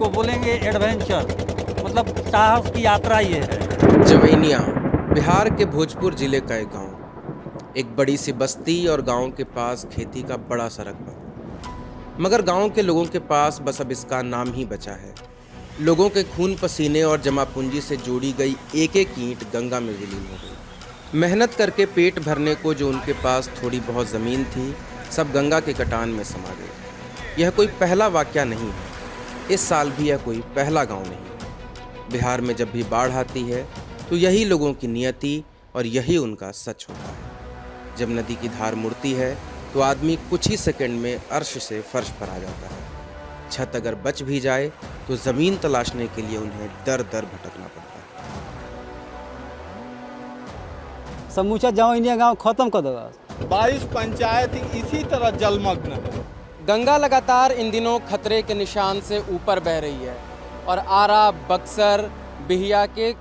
इसको बोलेंगे एडवेंचर, मतलब साहस की यात्रा ये है। जवैनिया बिहार के भोजपुर जिले का एक गांव। एक बड़ी सी बस्ती और गांव के पास खेती का बड़ा सा रकबा। मगर गांव के लोगों के पास बस अब इसका नाम ही बचा है। लोगों के खून पसीने और जमा पूंजी से जोड़ी गई एक एक ईंट गंगा में विलीन हो गई। मेहनत करके पेट भरने को जो उनके पास थोड़ी बहुत ज़मीन थी, सब गंगा के कटान में समा गई। यह कोई पहला वाकया नहीं है। इस साल भी यह कोई पहला गांव नहीं। बिहार में जब भी बाढ़ आती है तो यही लोगों की नियति और यही उनका सच होता है। जब नदी की धार मुड़ती है तो आदमी कुछ ही सेकंड में अर्श से फर्श पर आ जाता है। छत अगर बच भी जाए तो ज़मीन तलाशने के लिए उन्हें दर दर भटकना पड़ता है। समूचा जवैनिया गांव खत्म कर देगा। 22 पंचायत इसी तरह जलमग्न है। गंगा लगातार इन दिनों खतरे के निशान से ऊपर बह रही है और आरा, बक्सर, बिहिया के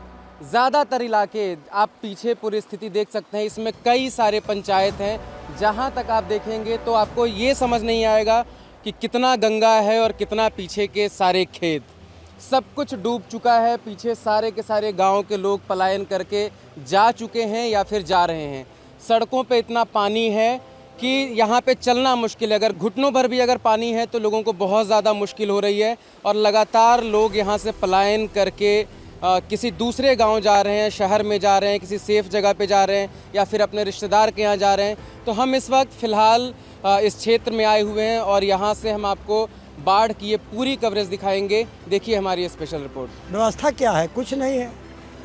ज़्यादातर इलाके, आप पीछे पूरी स्थिति देख सकते हैं। इसमें कई सारे पंचायत हैं। जहां तक आप देखेंगे तो आपको ये समझ नहीं आएगा कि कितना गंगा है और कितना पीछे के सारे खेत। सब कुछ डूब चुका है। पीछे सारे के सारे गांव के लोग पलायन करके जा चुके हैं या फिर जा रहे हैं। सड़कों पे इतना पानी है कि यहाँ पे चलना मुश्किल है। अगर घुटनों भर भी अगर पानी है तो लोगों को बहुत ज़्यादा मुश्किल हो रही है और लगातार लोग यहाँ से पलायन करके किसी दूसरे गांव जा रहे हैं, शहर में जा रहे हैं, किसी सेफ जगह पे जा रहे हैं या फिर अपने रिश्तेदार के यहाँ जा रहे हैं। तो हम इस वक्त फ़िलहाल इस क्षेत्र में आए हुए हैं और यहाँ से हम आपको बाढ़ की ये पूरी कवरेज दिखाएंगे। देखिए हमारी स्पेशल रिपोर्ट। व्यवस्था क्या है? कुछ नहीं है।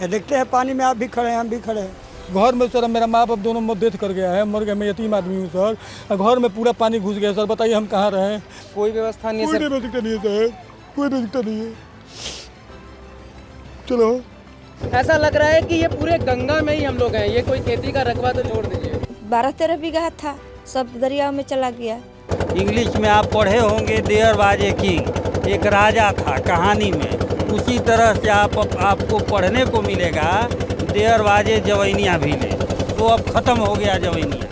ये देखते हैं पानी में आप भी खड़े हैं, हम भी खड़े हैं। घर में सर मेरा माँ बाप दोनों डेथ कर गया है, मर गया। मैं यतीम आदमी हूँ सर। घर में पूरा पानी घुस गया सर। बताइए हम कहाँ रहें? कोई व्यवस्था नहीं है कोई सर। व्यवस्था नहीं है सर, कोई व्यवस्था नहीं है। चलो, ऐसा लग रहा है कि ये पूरे गंगा में ही हम लोग हैं। ये कोई खेती का रकबा तो छोड़ दीजिए। 12-13 बीघा था, सब दरिया में चला गया। इंग्लिश में आप पढ़े होंगे देयर वाज ए किंग, एक राजा था कहानी में। उसी तरह से आपको पढ़ने को मिलेगा देयर वाज ए जवैनिया विलेज। तो अब ख़त्म हो गया जवैनिया।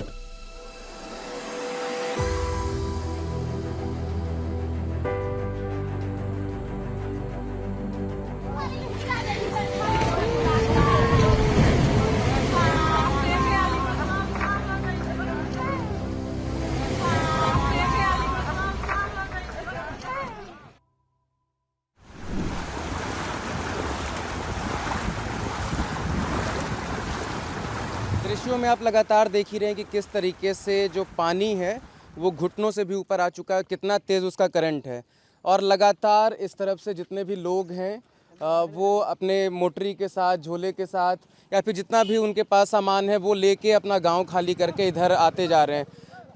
दृश्यों में आप लगातार देख ही रहे हैं कि किस तरीके से जो पानी है वो घुटनों से भी ऊपर आ चुका है, कितना तेज़ उसका करंट है। और लगातार इस तरफ से जितने भी लोग हैं वो अपने मोटरी के साथ, झोले के साथ या फिर जितना भी उनके पास सामान है वो लेके अपना गांव खाली करके इधर आते जा रहे हैं।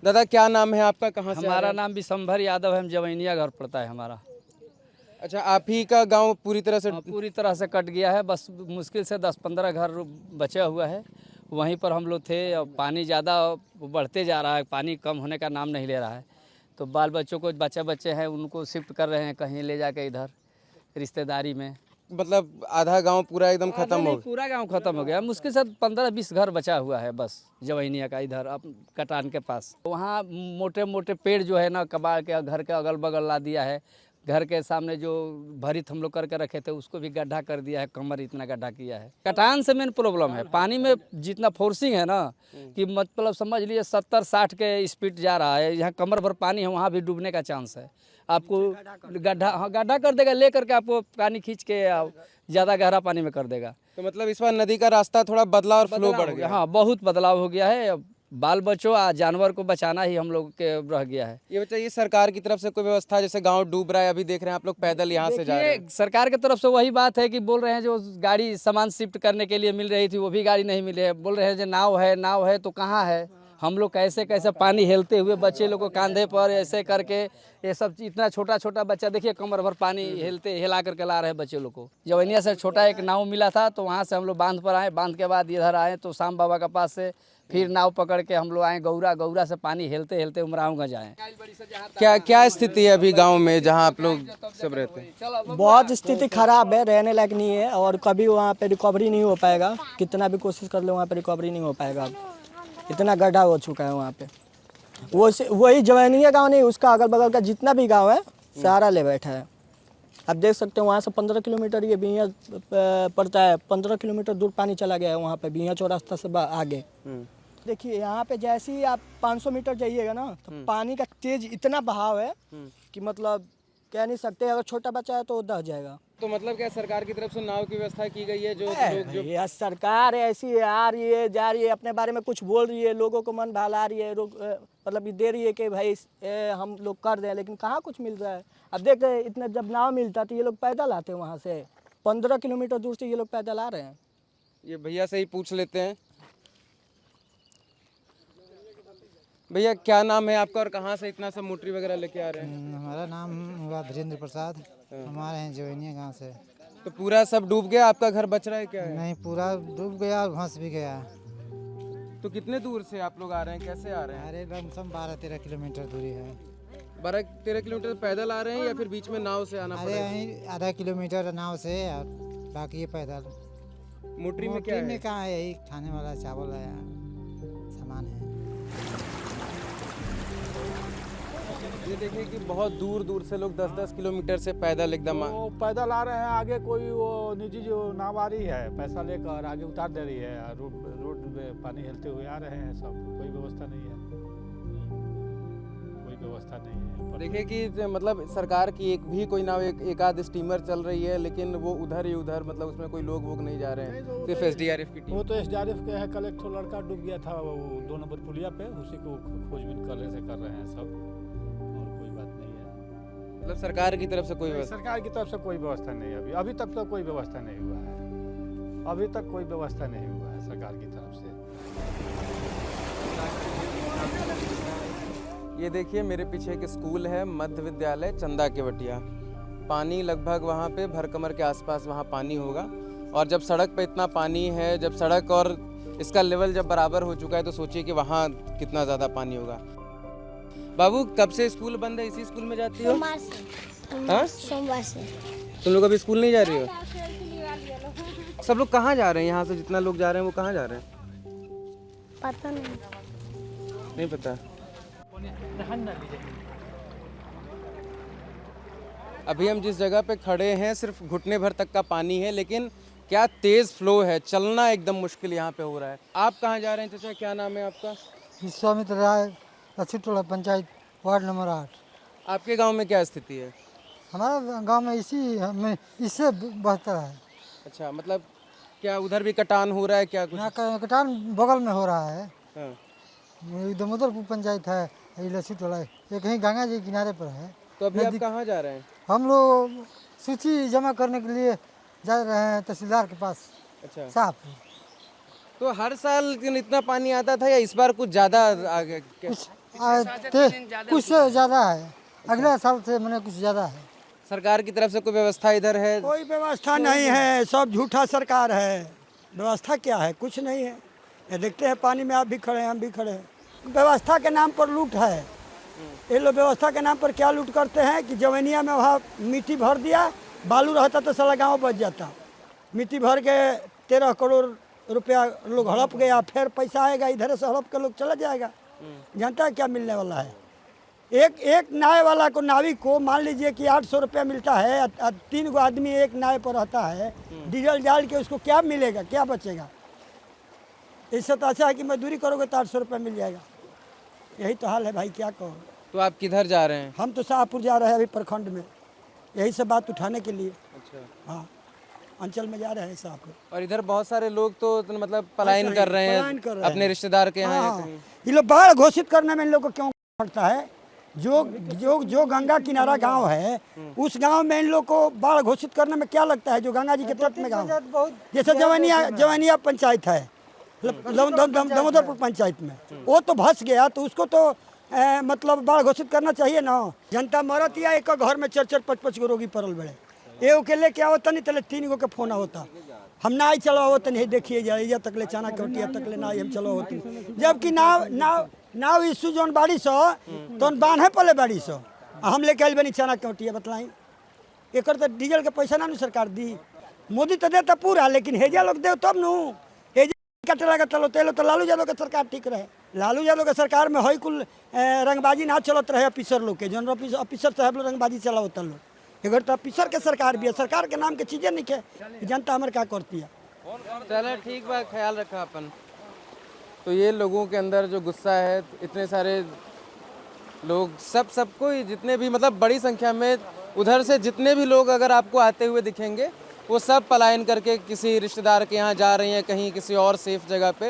दादा क्या नाम है आपका, कहाँ से? हमारा नाम विशंभर यादव है, हम जवैनिया घर पड़ता है हमारा। अच्छा, आप ही का गांव पूरी तरह से? पूरी तरह से कट गया है, बस मुश्किल से 10-15 घर बचा हुआ है। वहीं पर हम लोग थे। अब पानी ज़्यादा बढ़ते जा रहा है, पानी कम होने का नाम नहीं ले रहा है। तो बाल बच्चों को, बच्चे हैं, उनको शिफ्ट कर रहे हैं कहीं ले जाके इधर रिश्तेदारी में। मतलब आधा गांव पूरा एकदम खत्म हो गया? पूरा गांव खत्म हो गया। मुश्किल से 15-20 घर बचा हुआ है बस जवैनिया का, इधर अब कटान के पास। वहाँ मोटे मोटे पेड़ जो है ना, कबाड़ के घर के अगल बगल ला दिया है। घर के सामने जो भरित हम लोग करके रखे थे उसको भी गड्ढा कर दिया है, कमर इतना गड्ढा किया है। कटान से मेन प्रॉब्लम है पानी में जितना फोर्सिंग है ना, कि मतलब समझ लीजिए 70-60 के स्पीड जा रहा है। यहाँ कमर भर पानी है, वहाँ भी डूबने का चांस है। आपको गड्ढा कर देगा, ले करके आपको पानी खींच के ज़्यादा गहरा पानी में कर देगा। तो मतलब इस बार नदी का रास्ता थोड़ा बदला और फ्लो बढ़ गया। हाँ, बहुत बदलाव हो गया है। बाल बच्चों जानवर को बचाना ही हम लोग के रह गया है। ये बताइए सरकार की तरफ से कोई व्यवस्था, जैसे गांव डूब रहा है, अभी देख रहे हैं आप लोग पैदल यहाँ से जा रहे हैं। सरकार की तरफ से वही बात है कि बोल रहे हैं जो गाड़ी सामान शिफ्ट करने के लिए मिल रही थी वो भी गाड़ी नहीं मिली है। बोल रहे हैं जो नाव है तो कहाँ है? हम लोग कैसे कैसे पानी हेलते हुए बच्चे लोग को कांधे पर ऐसे करके, ये सब इतना छोटा छोटा बच्चा देखिए कमर भर पानी हिला करके ला रहे हैं बच्चे लोग को। जवैनिया से छोटा एक नाव मिला था तो वहाँ से हम लोग बांध पर आए। बांध के बाद इधर आए तो शाम बाबा के पास से फिर नाव पकड़ के हम लोग आए गौरा से पानी हेलते हेलते उमराऊंगंज आए। क्या स्थिति है अभी गांव में जहां आप लोग सब रहते हैं? बहुत स्थिति खराब है, रहने लायक नहीं है और कभी वहाँ पे रिकवरी नहीं हो पाएगा। कितना भी कोशिश कर लो वहाँ पे रिकवरी नहीं हो पाएगा। इतना गड्ढा हो चुका है वहाँ पे। वही जवैनिया गांव नहीं, उसका अगल बगल का जितना भी गांव है सारा ले बैठा है। आप देख सकते हैं वहाँ से 15 किलोमीटर ये बिहिया पड़ता है, 15 किलोमीटर दूर पानी चला गया है वहाँ पे बिहिया चौरास्ता से आगे। देखिए यहाँ पे जैसे ही आप 500 मीटर जाइएगा ना तो पानी का तेज इतना बहाव है कि मतलब कह नहीं सकते, अगर छोटा बच्चा है तो वो दह जाएगा। तो मतलब क्या सरकार की तरफ से नाव की व्यवस्था की गई है? जो लोग जो यह सरकार ऐसी आ रही है जा रही है, अपने बारे में कुछ बोल रही है, लोगों को मन बहला रही है, मतलब ये दे रही है कि भाई हम लोग कर दें, लेकिन कहाँ कुछ मिल रहा है। अब देख रहे इतने जब नाव मिलता तो ये लोग पैदल आते हैं, वहाँ से 15 किलोमीटर दूर से ये लोग पैदल आ रहे हैं। ये भैया से ही पूछ लेते हैं। भैया क्या नाम है आपका और कहाँ से इतना सब मोटरी वगैरह लेके आ रहे हैं? हमारा नाम हुआ धीरेन्द्र प्रसाद, हमारे हैं जवैनिया गांव से। तो पूरा सब डूब गया, आपका घर बच रहा है क्या है? नहीं, पूरा डूब गया और भंस भी गया। तो कितने दूर से आप लोग आ रहे हैं, कैसे आ रहे हैं? अरे लमसम 12-13 किलोमीटर दूरी है। 12-13 किलोमीटर पैदल आ रहे हैं या फिर बीच में नाव से आना अरे पड़ेगा? यहीं आधा किलोमीटर नाव से और बाकी ये पैदल। मोटरी में क्या है? कहाँ है, यही खाने वाला चावल है, सामान है। ये देखिए कि बहुत दूर दूर से लोग 10-10 किलोमीटर से पैदल एकदम वो पैदल आ रहे हैं, आगे कोई वो निजी जो नाव आ रही है पैसा लेकर आगे उतार दे रही है, रोड में पानी हिलते हुए आ रहे हैं सब। कोई व्यवस्था नहीं है, कोई व्यवस्था नहीं है। देखिए कि मतलब सरकार की एक भी कोई नाव एक आध स्टीमर चल रही है, लेकिन वो उधर ही उधर, मतलब उसमें कोई लोग वोग नहीं जा रहे हैं, सिर्फ SDRF की टीम। वो तो SDRF के है, कल एक ठो लड़का डूब गया था वो 2 नंबर पुलिया पे, उसी को खोजबीन कर रहे हैं सब, और कोई बात नहीं है। मतलब सरकार की तरफ से कोई व्यवस्था? सरकार की तरफ से कोई व्यवस्था नहीं है, अभी तक तो कोई व्यवस्था नहीं हुआ है, अभी तक कोई व्यवस्था नहीं हुआ है सरकार की तरफ से। ये देखिए मेरे पीछे एक स्कूल है, मध्य विद्यालय चंदा केवटिया। पानी लगभग वहाँ पे भरकमर के आसपास वहाँ पानी होगा, और जब सड़क पे इतना पानी है, जब सड़क और इसका लेवल जब बराबर हो चुका है तो सोचिए कि वहाँ कितना ज़्यादा पानी होगा। बाबू कब से स्कूल बंद है? इसी स्कूल में जाती हो? सोमवार से। हाँ? सोमवार से। तुम लोग अभी स्कूल नहीं जा रही हो? सब लोग कहाँ जा रहे हैं? यहाँ से जितना लोग जा रहे हैं वो कहाँ जा रहे हैं? पता नहीं। नहीं पता। अभी हम जिस जगह पे खड़े हैं सिर्फ घुटने भर तक का पानी है, लेकिन क्या तेज फ्लो है, चलना एकदम मुश्किल यहाँ पे हो रहा है। आप कहाँ जा रहे हैं चाचा, क्या नाम है आपका? विश्वामित्र राय, लक्ष्मी टोला पंचायत, वार्ड नंबर 8। आपके गांव में क्या स्थिति है? हमारा गांव में इससे बेहतर है। अच्छा, मतलब क्या उधर भी कटान हो रहा है क्या कुछ? यहाँ कटान बगल में हो रहा है। हाँ। दमोदरपुर पंचायत है, ये लक्ष्मी टोला, ये कहीं गंगा जी किनारे पर है। तो अभी आप कहाँ जा रहे हैं? हम लोग सूची जमा करने के लिए जा रहे हैं तहसीलदार के पास। अच्छा, साफ। तो हर साल इतना पानी आता था या इस बार कुछ ज़्यादा आ गया? कुछ ज़्यादा है, अगले साल से मैंने कुछ ज़्यादा है। सरकार की तरफ से कोई व्यवस्था इधर है? कोई व्यवस्था नहीं है, सब झूठा सरकार है। व्यवस्था क्या है? कुछ नहीं है। ये देखते हैं पानी में आप भी खड़े हैं, हम भी खड़े हैं। व्यवस्था के नाम पर लूट है। ये लोग व्यवस्था के नाम पर क्या लूट करते हैं कि जवैनिया में वहाँ मिट्टी भर दिया, बालू रहता तो सारा गांव बच जाता। मिट्टी भर के 13 करोड़ रुपया लोग हड़प गया, फिर पैसा आएगा इधर से हड़प के लोग चला जाएगा। जानता है क्या मिलने वाला है? एक नाव वाला को, नाविक को मान लीजिए कि 800 रुपया मिलता है, 3 गो आदमी एक नाव पर रहता है, डीजल डाल के उसको क्या मिलेगा, क्या बचेगा? इससे तो अच्छा है कि मजदूरी करोगे तो 800 रुपया मिल जाएगा। यही तो हाल है भाई, क्या कहो। तो आप किधर जा रहे हैं? हम तो शाहपुर जा रहे हैं अभी प्रखंड में, यही सब बात उठाने के लिए। अच्छा, हाँ, अंचल में जा रहे हैं शाहपुर। और इधर बहुत सारे लोग तो मतलब पलायन कर रहे हैं अपने रिश्तेदार के यहाँ। हाँ, ये लोग बाढ़ घोषित करने में इन लोग को क्यों पड़ता है? जो गंगा किनारा गांव है, उस गांव में इन लोग को बाढ़ घोषित करने में क्या लगता है? जो गंगा जी के तट में गांव, जैसे जवैनिया पंचायत है, दमोदरपुर पंचायत में, वो तो भस गया, तो उसको तो मतलब बाढ़ घोषित करना चाहिए ना। जनता मरत या एक घर में 4-5 गो रोगी पड़ल बड़े, ये के लेके आवता नहीं तले 3 गो के फोन होता, हम ना ही चलो आवत नहीं, देखिए जाइए तक ले चाना कटिया तक ले ना हम चलो होती। जबकि नाव इशू जोन बाड़ी सो तो बांधे पले बाड़ी सो, हम लेके आइल बनी चाना कटिया। बतलाई एक तो डीजल के पैसा ना सरकार दी, मोदी तो देता पूरा, लेकिन हेजा लोग दे तब नू कटे लगा चलो तेलो। तो लालू यादव के सरकार ठीक रहे। लालू यादव के सरकार में हई कुल रंगबाजी ना चलत रहे ऑफिसर लोग के, जनरल ऑफिसर साहब लोग रंगबाजी चलावता लोग। एगर तो ऑफिसर के सरकार भी है, सरकार के नाम के चीज़ें नहीं है, जनता हमारे क्या करती है। चलो ठीक बा, ख्याल रखा अपन। तो ये लोगों के अंदर जो गुस्सा है, इतने सारे लोग सबको ही, जितने भी मतलब बड़ी संख्या में उधर से जितने भी लोग अगर आपको आते हुए दिखेंगे वो सब पलायन करके किसी रिश्तेदार के यहाँ जा रहे हैं, कहीं किसी और सेफ जगह पे,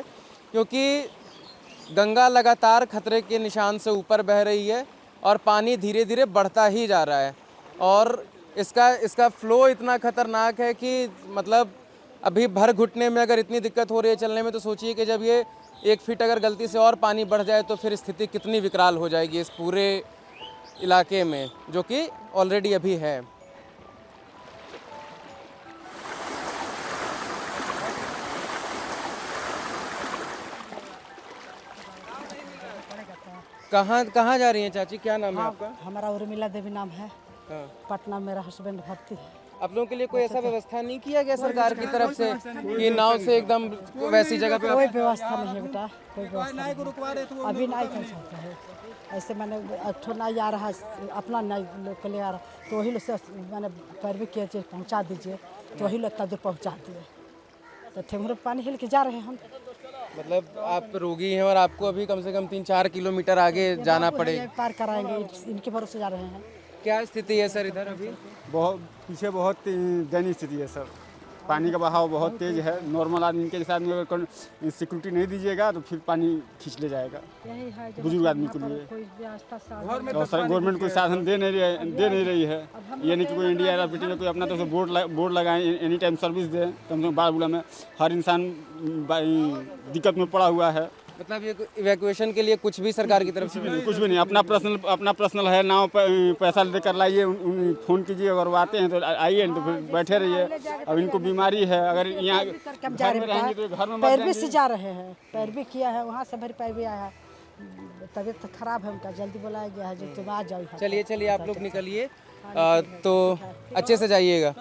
क्योंकि गंगा लगातार खतरे के निशान से ऊपर बह रही है और पानी धीरे धीरे बढ़ता ही जा रहा है। और इसका फ्लो इतना खतरनाक है कि मतलब अभी भर घुटने में अगर इतनी दिक्कत हो रही है चलने में, तो सोचिए कि जब ये 1 फीट अगर गलती से और पानी बढ़ जाए तो फिर स्थिति कितनी विकराल हो जाएगी इस पूरे इलाके में, जो कि ऑलरेडी अभी है। कहाँ जा रही हैं चाची, क्या नाम है आपका? हमारा उर्मिला देवी नाम है। हाँ। पटना मेरा हस्बैंड भर्ती है। आप लोगों के लिए कोई ऐसा व्यवस्था नहीं किया गया सरकार की तरफ से कि नाव से एकदम वैसी जगह पे? कोई व्यवस्था नहीं है बेटा, कोई व्यवस्था नहीं। अभी नहीं कर सकता है ऐसे। मैंने अठो नहीं आ रहा, अपना नहीं लोग के लिए आ रहा, तो वही लोग से मैंने पैरवी किए पहुँचा दीजिए, तो वही लोग दूर पहुँचा दिए। तो ठेंगुर पानी हिल के जा रहे हैं हम। मतलब आप रोगी हैं और आपको अभी कम से कम 3-4 किलोमीटर आगे जाना पड़ेगा। पार कराएंगे, इनके भरोसे जा रहे हैं। क्या स्थिति है सर इधर अभी? बहुत पीछे बहुत दयनीय स्थिति है सर। पानी का बहाव बहुत तेज है। नॉर्मल आदमी के साथ में अगर सिक्योरिटी नहीं दीजिएगा तो फिर पानी खींच ले जाएगा बुजुर्ग आदमी के लिए। और सर गवर्नमेंट कोई साधन दे नहीं रही है। ये नहीं कि कोई इंडिया एयरपोर्ट में कोई अपना तो बोर्ड लगाएं, एनी टाइम सर्विस दें। कम से कम बारबुला में हर इंसान दिक्कत में पड़ा हुआ है। मतलब ये इवैक्यूएशन के लिए कुछ भी सरकार की तरफ से कुछ भी नहीं। अपना पर्सनल है, नाव पैसा लेकर लाइए, फ़ोन कीजिए, अगर वो आते हैं तो आइए, तो फिर बैठे रहिए। अब इनको बीमारी है, अगर यहाँ घर में रहेंगे तो घर में पैरवी से जा रहे हैं, पैरवी किया है, वहाँ से फिर पैरवी आया है। तबीयत खराब है उनका, जल्दी बुलाया गया है जो तुम आ जाओ। चलिए आप लोग निकलिए, तो अच्छे से जाइएगा।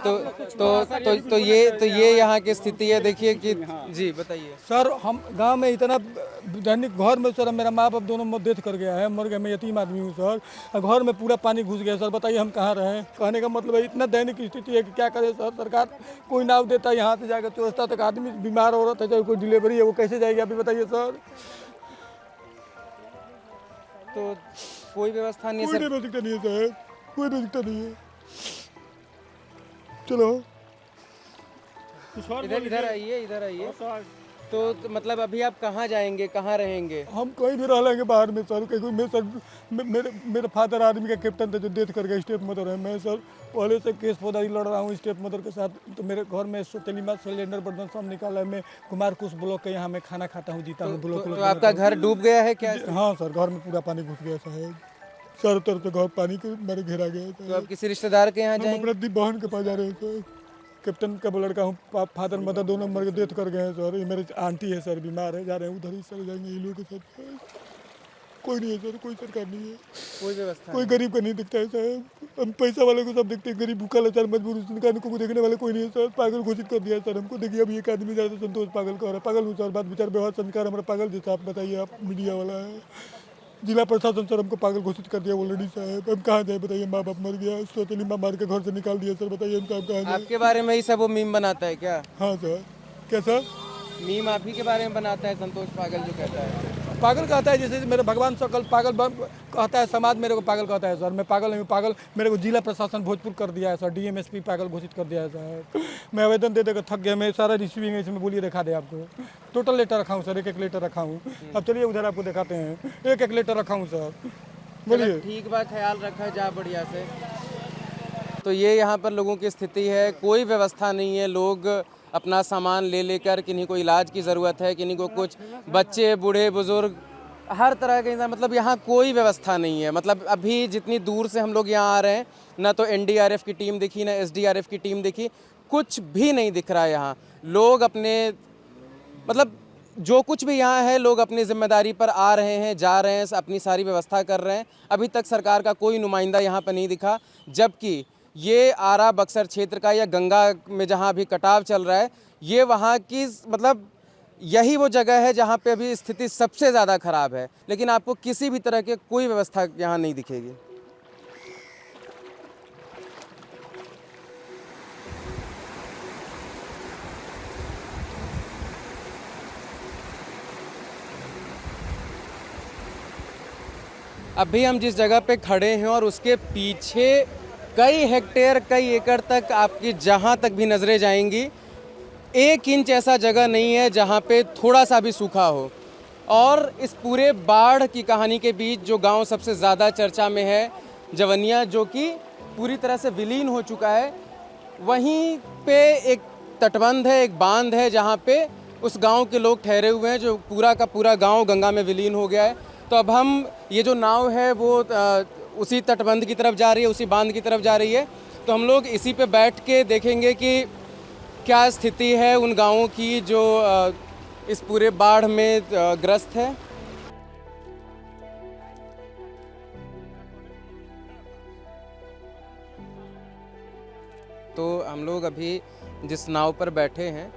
तो ये यहाँ की स्थिति है, देखिए कि जी बताइए सर। हम गांव में इतना दैनिक घर में सर मेरा माँ बाप दोनों डेथ कर गया है, मर गया। मैं यतीम आदमी हूँ सर, घर में पूरा पानी घुस गया सर। बताइए हम कहाँ रहें? कहने का मतलब है इतना दैनिक स्थिति है कि क्या करे सर। सरकार कोई नाव देता है, यहाँ से जाकर चौरस्ता तक आदमी बीमार औरत है, चाहे कोई डिलीवरी है, वो कैसे जाएगी अभी बताइए सर। तो कोई व्यवस्था नहीं है सर? कोई व्यवस्था नहीं है सर, कोई व्यवस्था नहीं है। चलो इधर आइए। तो मतलब अभी आप कहाँ जाएंगे, कहाँ रहेंगे? हम कहीं भी रह लेंगे बाहर में सर। क्योंकि मैं सर मेरे फादर आर्मी का कैप्टन थे जो डेथ कर गया, स्टेप मदर है। मैं सर पहले से केस फौजदारी लड़ रहा हूँ स्टेप मदर के साथ। तो मेरे घर में तेलीमा सिलेंडर बर्तन सब निकाला है। मैं कुमार कुश ब्लॉक के यहाँ मैं खाना खाता हूँ, जीता हूँ ब्लॉक। तो आपका घर डूब गया है क्या? हाँ सर, घर में पूरा पानी घुस गया साहब। चारों तरफ से घर पानी के मेरे घेरा गया। तो आप किसी रिश्तेदार के यहाँ जाएंगे? अपने बहन के पास जा रहे हैं सर। कैप्टन का लड़का हूँ, फादर मदर दोनों मर के डेथ कर गए हैं सर। ये मेरी आंटी है सर, बीमार है, जा रहे हैं उधर ही सर जाएंगे ये लोग के साथ। कोई नहीं है सर, कोई सरकार नहीं है, कोई व्यवस्था, कोई गरीब का नहीं दिखता है सर। हम पैसा वाले को सब देखते हैं, गरीब भूखा लाचार मजबूर को देखने वाले कोई नहीं है सर। पागल घोषित कर दिया सर हमको। देखिए अभी एक आदमी ज़्यादा संतोष पागल का हो रहा है। पागल हूँ सर, बात विचार व्यवहार संस्कार हमारा पागल जैसा। आप बताइए, आप मीडिया वाला है। जिला प्रशासन सर हमको पागल घोषित कर दिया ऑलरेडी साहब। हम कहाँ जाए बताइए? माँ बाप मर गया, सोचनी माँ मार के घर से निकाल दिया सर। बताइए हम कहाँ जाए? आपके बारे में ही सब वो मीम बनाता है क्या? हाँ सर। क्या सर? मीम आप ही के बारे में बनाता है संतोष पागल जो कहता है? पागल कहता है, जैसे मेरे भगवान सकल पागल कहता है, समाज मेरे को पागल कहता है सर। मैं पागल नहीं हूँ, पागल मेरे को जिला प्रशासन भोजपुर कर दिया है सर। डीएमएसपी पागल घोषित कर दिया है सर। मैं आवेदन दे देकर थक गया। मैं सारा रिसीविंग है इसमें, बोलिए दिखा दे आपको। टोटल लेटर रखा हूँ सर, एक लेटर रखा हूँ। अब चलिए उधर आपको दिखाते हैं, एक लेटर रखा हूँ सर। बोलिए। ठीक बात, ख्याल रखा जा बढ़िया से। तो ये यहाँ पर लोगों की स्थिति है, कोई व्यवस्था नहीं है। लोग अपना सामान ले लेकर, किन्हीं को इलाज की ज़रूरत है, किन्हीं को कुछ, बच्चे बूढ़े बुजुर्ग हर तरह के इंसान, मतलब यहाँ कोई व्यवस्था नहीं है। मतलब अभी जितनी दूर से हम लोग यहाँ आ रहे हैं, ना तो एनडीआरएफ की टीम दिखी, ना एसडीआरएफ की टीम दिखी, कुछ भी नहीं दिख रहा है यहाँ। लोग अपने मतलब जो कुछ भी यहाँ है, लोग अपनी जिम्मेदारी पर आ रहे हैं, जा रहे हैं, अपनी सारी व्यवस्था कर रहे हैं। अभी तक सरकार का कोई नुमाइंदा यहाँ पर नहीं दिखा। जबकि ये आरा बक्सर क्षेत्र का या गंगा में जहाँ अभी कटाव चल रहा है, ये वहाँ की मतलब यही वो जगह है जहाँ पे अभी स्थिति सबसे ज़्यादा ख़राब है। लेकिन आपको किसी भी तरह के कोई व्यवस्था यहाँ नहीं दिखेगी। अभी हम जिस जगह पे खड़े हैं और उसके पीछे कई हेक्टेयर कई एकड़ तक आपकी जहाँ तक भी नज़रें जाएंगी 1 इंच ऐसा जगह नहीं है जहाँ पे थोड़ा सा भी सूखा हो। और इस पूरे बाढ़ की कहानी के बीच जो गांव सबसे ज़्यादा चर्चा में है जवनिया, जो कि पूरी तरह से विलीन हो चुका है, वहीं पे एक तटबंध है, एक बांध है जहाँ पे उस गांव के लोग ठहरे हुए हैं, जो पूरा का पूरा गांव गंगा में विलीन हो गया है। तो अब हम ये जो नाव है वो उसी तटबंध की तरफ जा रही है, उसी बांध की तरफ जा रही है। तो हम लोग इसी पे बैठ के देखेंगे कि क्या स्थिति है उन गांवों की जो इस पूरे बाढ़ में ग्रस्त है। तो हम लोग अभी जिस नाव पर बैठे हैं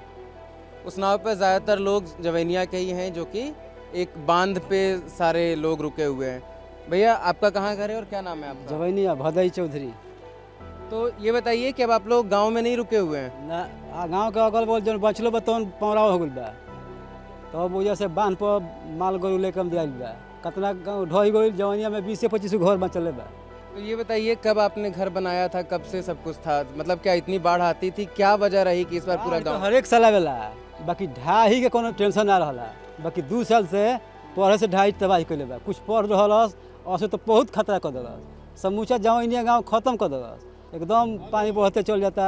उस नाव पर ज़्यादातर लोग जवैनिया के ही हैं, जो कि एक बांध पे सारे लोग रुके हुए हैं। भैया आपका कहाँ घर है और क्या नाम है आपका? जवैनिया भदई चौधरी। तो ये बताइए कि अब आप लोग गांव में नहीं रुके हुए हैं? ना गाँव के अगल बगल जो बचलो बा तौन पौरा हो गइल बा, तो अब वजह से बांध पर माल गरु लेकर दियाइल बा। कितना गाँव ढह गइल, जवनिया में 20 से 25 घर बचले बा। तो ये बताइए कब आपने घर बनाया था, कब से सब कुछ था? मतलब क्या इतनी बाढ़ आती थी, क्या वजह रही कि इस बार पूरा गाँव? हर एक साल आवेला, बाकी ढाई के कोनो टेंशन ना रहला। बाकी 2 साल से पढ़े से ढाई तबाही कैले बा। कुछ पढ़ रहलस और तो बहुत खतरा कर दिलस, समूचा जवनिया गाँव खत्म कर दिलस। एकदम पानी बहते चल जाता,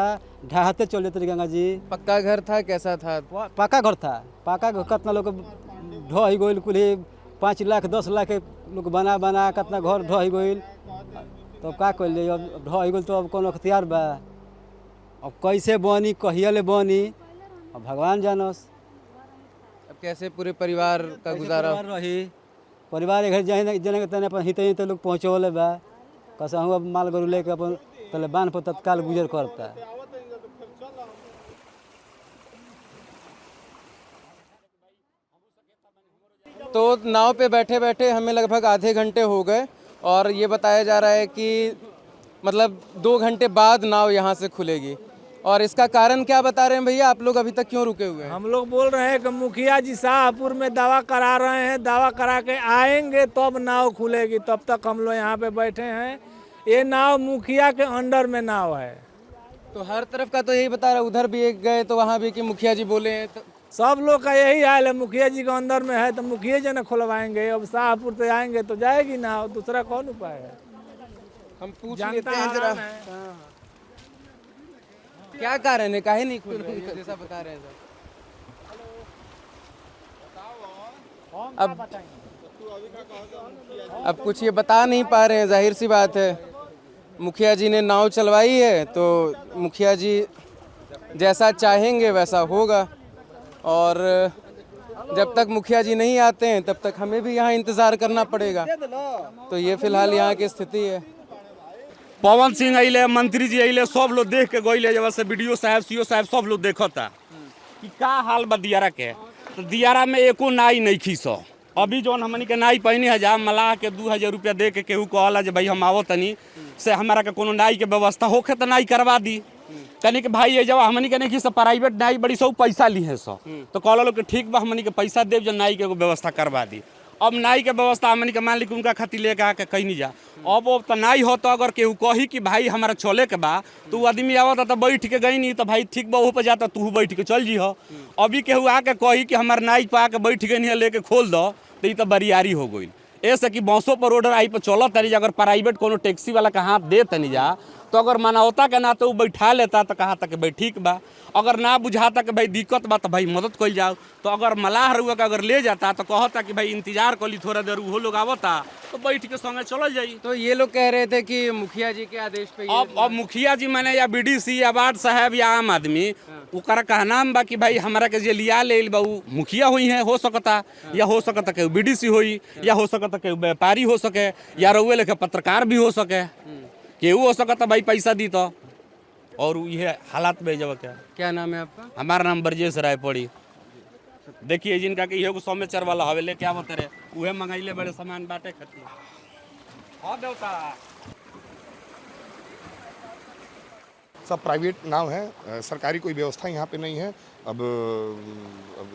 ढहाते चल जाते गंगा जी। पक्का घर था, कैसा था? पक्का घर था। पक्का घर कितना लोग ढह गइल, कुल 5 लाख 10 लाख के लोग बना बना कितना घर ढह गइल। तो का कइले, अब ढह गइल तो अब कौन अख्तियार बा, अब कैसे बनी, कहिया ले बनी, अब भगवान जानस। अब कैसे पूरे परिवार का गुजारा रही? परिवार घर जने के तने अपन हिते हिते लोग पहुँचवले बा। कसहूँ अब माल गरु लेके अपन पहले बांध पर तत्काल गुजर करता। तो नाव पे बैठे बैठे हमें लगभग आधे घंटे हो गए और ये बताया जा रहा है कि मतलब 2 घंटे बाद नाव यहाँ से खुलेगी। और इसका कारण क्या बता रहे हैं भैया, आप लोग अभी तक क्यों रुके हुए हैं? हम लोग बोल रहे हैं कि मुखिया जी शाहपुर में दावा करा रहे हैं, दावा करा के आएंगे तब नाव खुलेगी, तब तक हम लोग यहाँ पे बैठे हैं। ये नाव मुखिया के अंडर में नाव है। तो हर तरफ का तो यही बता रहा है, उधर भी एक गए तो वहाँ भी कि मुखिया जी बोले हैं। तो सब लोग का यही हाल है, मुखिया जी के अंदर में है तो मुखिया जी ने खुलवाएंगे। अब शाहपुर से आएंगे तो जाएगी नाव, दूसरा कौन उपाय है? हम पूछ लेते हैं जरा, क्या कारण है, काहे नहीं खुल रही है जैसा बता रहे हैं सर? अब कुछ ये बता नहीं पा रहे हैं, जाहिर सी बात है। मुखिया जी ने नाव चलवाई है तो मुखिया जी जैसा चाहेंगे वैसा होगा। और जब तक मुखिया जी नहीं आते हैं तब तक हमें भी यहाँ इंतज़ार करना पड़ेगा। तो ये फिलहाल यहाँ की स्थिति है। पवन सिंह अइले, मंत्री जी अइले, सब लोग देख के गइले, जब से बीडीओ साहब सीओ साहब सब लोग देखता कि का हाल बा दियारा के। तो दियारा में एको नाई नहीं खींचो। अभी जौन हमनी के नाई पहने हजार मलाह के 2000 रुपया दे के केहू कहला जे भाई हम आवत तनी से हमारा के कोनो नाई के व्यवस्था होखे तो नाई करवा दी। कनी के भाई ये जब हमनी के नहीं सब प्राइवेट नाई बड़ी सब पैसा ली है सो, तो कहला लोग कि ठीक बा हमनी के पैसा देव जो नाई के व्यवस्था करवा दी। अब नाई के व्यवस्था हमनी के मान ली कि उनका खातिर लेके आके कहीं नहीं जा। अब तो नाई हो तो अगर केहू कही कि भाई हमारा चले के बा तो वो आदमी आवता तो बैठ के गई नहीं तो भाई ठीक बा वहाँ पर जाता तू बैठ के चल जी हो। अभी केहू आके कही कि हमारे नाई पर आके बैठ गई नहीं लेके खोल दो तो ये तो बरियारी हो गई। ऐसे कि बसों पर रोड आई पर चलो तनी जा, अगर प्राइवेट कोनो टैक्सी वाला का हाथ दे तनी जा तो अगर मनावता के ना तो वो बैठा लेता तो कहा तक भाई ठीक बा, अगर ना बुझाता कि भाई दिक्कत बा तो भाई मदद कल जाओ। तो अगर मलाह रुआ का अगर ले जाता तो कहता कि भाई इंतजार करी थोड़ा देर, वो लोग आवता तो बैठ के संगे चल जाई। तो ये लोग कह रहे थे कि मुखिया जी के आदेश पे अब मुखिया जी मैंने या बीडीसी या वार्ड साहब या आम आदमी ओकरा कहना बा कि भाई हमारा के जे लिया ले बा मुखिया हुई है, हो सकता या हो सकता कि बीडीसी हुई या हो सकता कि व्यापारी हो सके या रउए लेके पत्रकार भी हो सके, केहू हो सकता भाई पैसा दी तो। और ये हालात में जब क्या नाम है आपका? हमारा नाम ब्रजेश राय पड़ी। देखिए जिनका कि ये सौमेचर वाला हवेले क्या बता रहे उहे मंगाइले बड़े सामान बाटे खातिर। हाँ देवता सब प्राइवेट नाव है, सरकारी कोई व्यवस्था यहाँ पे नहीं है। अब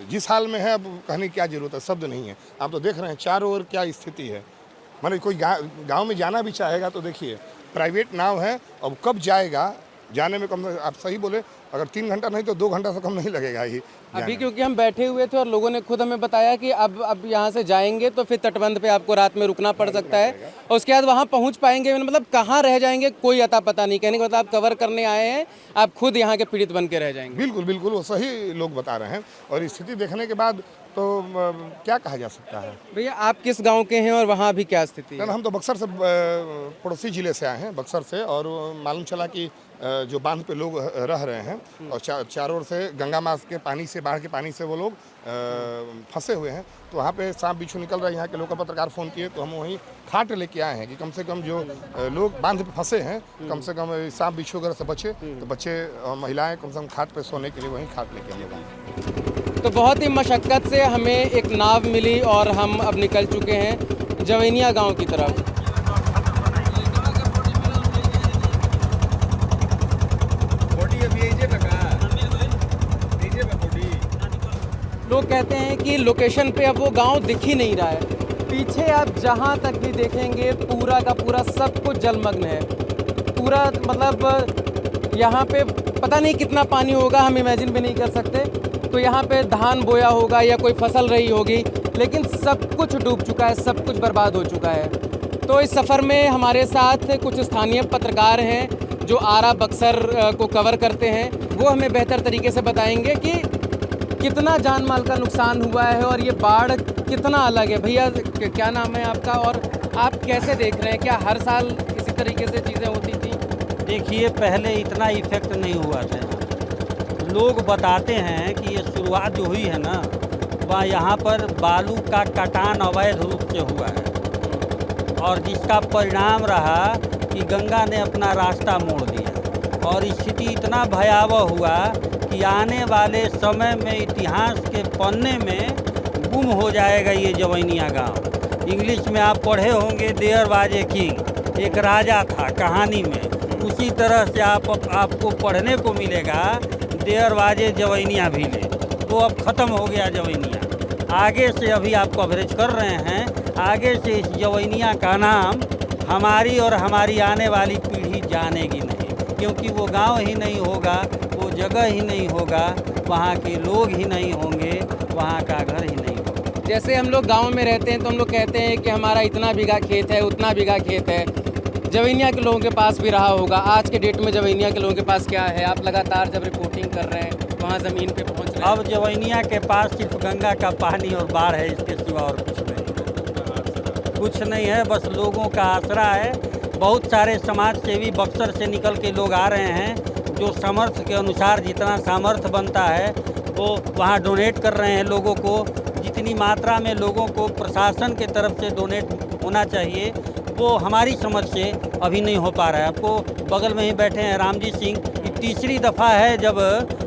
जिस हाल में है अब कहने की क्या जरूरत है, शब्द नहीं है। आप तो देख रहे हैं चारों ओर क्या स्थिति है। माने कोई गांव में जाना भी चाहेगा तो देखिए प्राइवेट नाव है, अब कब जाएगा, जाने में कम, आप सही बोले, अगर 3 घंटा नहीं तो 2 घंटा से कम नहीं लगेगा ही अभी, क्योंकि हम बैठे हुए थे और लोगों ने खुद हमें बताया कि अब यहाँ से जाएंगे तो फिर तटबंध पे आपको रात में रुकना पड़ सकता है और उसके बाद वहाँ पहुँच पाएंगे, मतलब कहाँ रह जाएंगे कोई अता पता नहीं। कहने का मतलब आप कवर करने आए हैं, आप खुद यहाँ के पीड़ित बन के रह जाएंगे। बिल्कुल बिल्कुल, वो सही लोग बता रहे हैं और स्थिति देखने के बाद तो क्या कहा जा सकता है। भैया आप किस गांव के हैं और वहाँ अभी क्या स्थिति है? हम तो बक्सर से पड़ोसी जिले से आए हैं, बक्सर से, और मालूम चला कि जो बांध पे लोग रह रहे हैं और चारों ओर से गंगा मास के पानी से, बाढ़ के पानी से वो लोग फंसे हुए हैं, तो वहाँ पे सांप बिच्छू निकल रहे हैं। यहाँ के लोग पत्रकार फ़ोन किए तो हम वहीं खाट लेके आए हैं कि कम से कम जो लोग बांध पे फंसे हैं, कम से कम सांप बिच्छू वगैरह से बचे, तो बच्चे और महिलाएं कम से कम खाट पे सोने के लिए वहीं खाट लेके हम लोग आए। तो बहुत ही मशक्क़त से हमें एक नाव मिली और हम अब निकल चुके हैं जवैनिया गाँव की तरफ। लोग कहते हैं कि लोकेशन पे अब वो गांव दिख ही नहीं रहा है। पीछे आप जहां तक भी देखेंगे पूरा का पूरा सब कुछ जलमग्न है। पूरा मतलब यहाँ पे पता नहीं कितना पानी होगा, हम इमेजिन भी नहीं कर सकते। तो यहाँ पे धान बोया होगा या कोई फसल रही होगी, लेकिन सब कुछ डूब चुका है, सब कुछ बर्बाद हो चुका है। तो इस सफ़र में हमारे साथ कुछ स्थानीय पत्रकार हैं जो आरा बक्सर को कवर करते हैं। वो हमें बेहतर तरीके से बताएंगे कि कितना जान माल का नुकसान हुआ है और ये बाढ़ कितना अलग है। भैया क्या नाम है आपका और आप कैसे देख रहे हैं, क्या हर साल इसी तरीके से चीज़ें होती थी? देखिए, पहले इतना इफेक्ट नहीं हुआ था। लोग बताते हैं कि ये शुरुआत जो हुई है ना, वह यहाँ पर बालू का कटान अवैध रूप से हुआ है और जिसका परिणाम रहा कि गंगा ने अपना रास्ता मोड़ दिया और स्थिति इतना भयावह हुआ कि आने वाले समय में इतिहास के पन्ने में गुम हो जाएगा ये जवैनिया गांव। इंग्लिश में आप पढ़े होंगे देयर वाज ए किंग, एक राजा था कहानी में, उसी तरह से आपको पढ़ने को मिलेगा देयर वाज ए जवैनिया भीले। तो अब ख़त्म हो गया जवैनिया। आगे से अभी आप कवरेज कर रहे हैं, आगे से इस जवैनिया का नाम हमारी और हमारी आने वाली पीढ़ी जानेगी नहीं, क्योंकि वो गांव ही नहीं होगा, वो जगह ही नहीं होगा, वहाँ के लोग ही नहीं होंगे, वहाँ का घर ही नहीं होगा। जैसे हम लोग गांव में रहते हैं तो हम लोग कहते हैं कि हमारा इतना बीघा खेत है, उतना बीघा खेत है। जवैनिया के लोगों के पास भी रहा होगा। आज के डेट में जवैनिया के लोगों के पास क्या है? आप लगातार जब रिपोर्टिंग कर रहे हैं वहाँ ज़मीन पे पहुँच रहे हैं। अब जवैनिया के पास सिर्फ गंगा का पानी और बाढ़ है, इसके सिवा और कुछ नहीं है। बस लोगों का आसरा है। बहुत सारे समाज सेवी बक्सर से निकल के लोग आ रहे हैं, जो सामर्थ्य के अनुसार जितना सामर्थ्य बनता है वो वहाँ डोनेट कर रहे हैं लोगों को। जितनी मात्रा में लोगों को प्रशासन के तरफ से डोनेट होना चाहिए वो हमारी समझ से अभी नहीं हो पा रहा है। आपको बगल में ही बैठे हैं रामजी सिंह, ये तीसरी दफ़ा है जब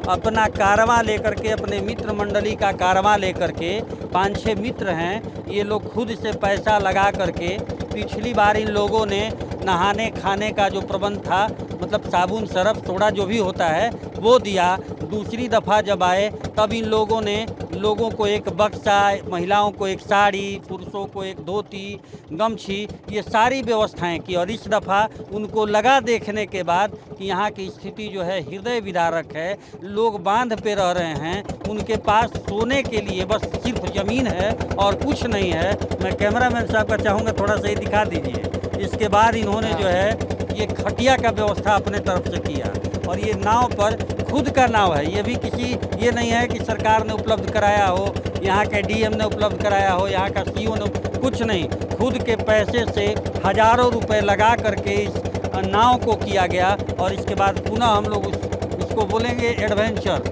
अपना कारवां लेकर के, अपने मित्र मंडली का कारवां लेकर के, 5-6 मित्र हैं, ये लोग खुद से पैसा लगा करके, पिछली बार इन लोगों ने नहाने खाने का जो प्रबंध था, मतलब साबुन सरफ सोडा जो भी होता है वो दिया। दूसरी दफ़ा जब आए तब इन लोगों ने लोगों को एक बक्सा, महिलाओं को एक साड़ी, पुरुषों को एक धोती, गमछी, ये सारी व्यवस्थाएं की। और इस दफ़ा उनको लगा देखने के बाद कि यहाँ की स्थिति जो है हृदय विदारक है, लोग बांध पे रह रहे हैं, उनके पास सोने के लिए बस सिर्फ ज़मीन है और कुछ नहीं है। मैं कैमरामैन साहब का चाहूँगा थोड़ा सा ही दिखा दीजिए। इसके बाद इन्होंने जो है ये खटिया का व्यवस्था अपने तरफ से किया और ये नाव पर खुद का नाव है। ये भी किसी ये नहीं है कि सरकार ने उपलब्ध कराया हो, यहाँ के डीएम ने उपलब्ध कराया हो, यहाँ का सीओ ने, कुछ नहीं, खुद के पैसे से हज़ारों रुपए लगा करके इस नाव को किया गया। और इसके बाद पुनः हम लोग इसको बोलेंगे एडवेंचर,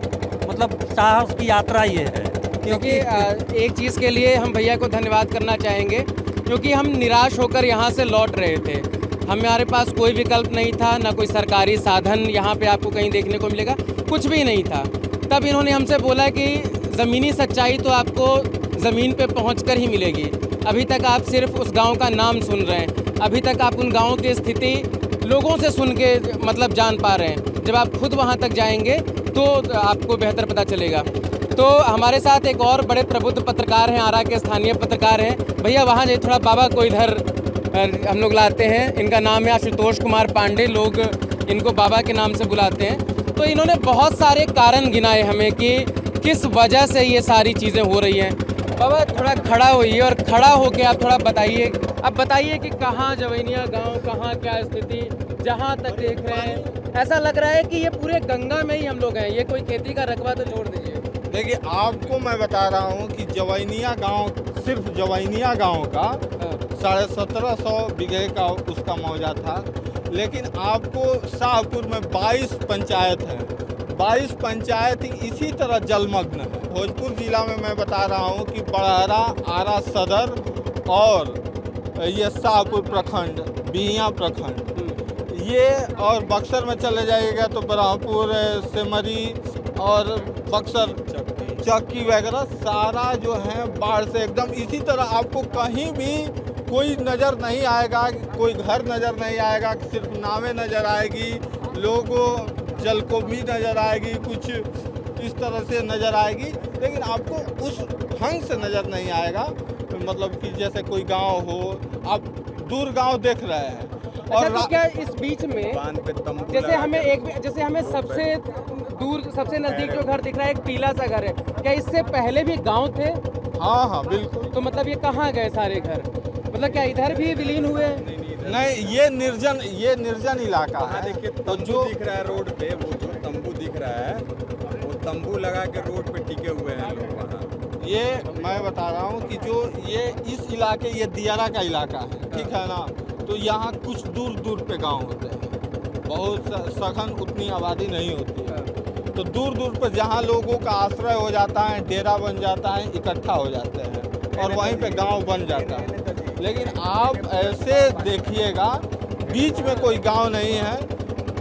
मतलब साहस की यात्रा ये है। क्योंकि एक चीज़ के लिए हम भैया को धन्यवाद करना चाहेंगे, क्योंकि हम निराश होकर यहाँ से लौट रहे थे। हमारे पास कोई विकल्प नहीं था, ना कोई सरकारी साधन यहाँ पे आपको कहीं देखने को मिलेगा, कुछ भी नहीं था। तब इन्होंने हमसे बोला कि ज़मीनी सच्चाई तो आपको ज़मीन पे पहुँचकर ही मिलेगी। अभी तक आप सिर्फ उस गांव का नाम सुन रहे हैं, अभी तक आप उन गाँव की स्थिति लोगों से सुन के मतलब जान पा रहे हैं। जब आप खुद वहाँ तक जाएंगे तो आपको बेहतर पता चलेगा। तो हमारे साथ एक और बड़े प्रबुद्ध पत्रकार हैं, आरा के स्थानीय पत्रकार हैं। भैया वहाँ जाइए थोड़ा, बाबा को इधर हम लोग लाते हैं। इनका नाम है आशुतोष कुमार पांडे, लोग इनको बाबा के नाम से बुलाते हैं। तो इन्होंने बहुत सारे कारण गिनाए हमें कि किस वजह से ये सारी चीज़ें हो रही हैं। बाबा थोड़ा खड़ा होइए और खड़ा होके आप थोड़ा बताइए, अब बताइए कि कहाँ जवैनिया गांव, कहाँ क्या स्थिति, जहाँ तक देख रहे हैं ऐसा लग रहा है कि ये पूरे गंगा में ही हम लोग हैं। ये कोई खेती का रकबा तो छोड़ दीजिए। देखिए आपको मैं बता रहा हूँ कि जवैनिया गांव, सिर्फ जवैनिया गांव का 1750 बीघे का उसका मौजा था, लेकिन आपको शाहपुर में 22 पंचायत हैं। 22 पंचायत इसी तरह जलमग्न है। भोजपुर जिला में मैं बता रहा हूँ कि बड़हरा, आरा सदर और ये शाहपुर प्रखंड, बिहिया प्रखंड, ये और बक्सर में चले जाइएगा तो ब्रह्मपुर, सेमरी और बक्सर, चक्की वगैरह सारा जो है बाढ़ से एकदम। इसी तरह आपको कहीं भी कोई नज़र नहीं आएगा, कोई घर नज़र नहीं आएगा, सिर्फ नावें नज़र आएगी, लोगों जल को भी नज़र आएगी, कुछ इस तरह से नज़र आएगी, लेकिन आपको उस ढंग से नज़र नहीं आएगा। मतलब कि जैसे कोई गांव हो, आप दूर गांव देख रहे हैं। और तो क्या इस बीच में जैसे हमें सबसे दूर, सबसे नज़दीक जो घर दिख रहा है एक पीला सा घर है, क्या इससे पहले भी गांव थे? हाँ बिल्कुल। तो मतलब ये कहाँ गए सारे घर? मतलब क्या इधर भी विलीन हुए? नहीं, ये निर्जन इलाका है। देखिए तो जो दिख रहा है रोड पे, वो जो तंबू दिख रहा है, वो तंबू लगा के रोड पे टिके हुए हैं लोग वहाँ। ये मैं बता रहा हूँ कि जो ये इस इलाके, ये दियारा का इलाका है, ठीक है ना। तो यहाँ कुछ दूर दूर पे गांव होते हैं, बहुत सघन उतनी आबादी नहीं होती है। तो दूर दूर पे जहाँ लोगों का आश्रय हो जाता है, डेरा बन जाता है, इकट्ठा हो जाते हैं और वहीं पे गांव बन जाता है। लेकिन आप ऐसे देखिएगा, बीच में कोई गांव नहीं है,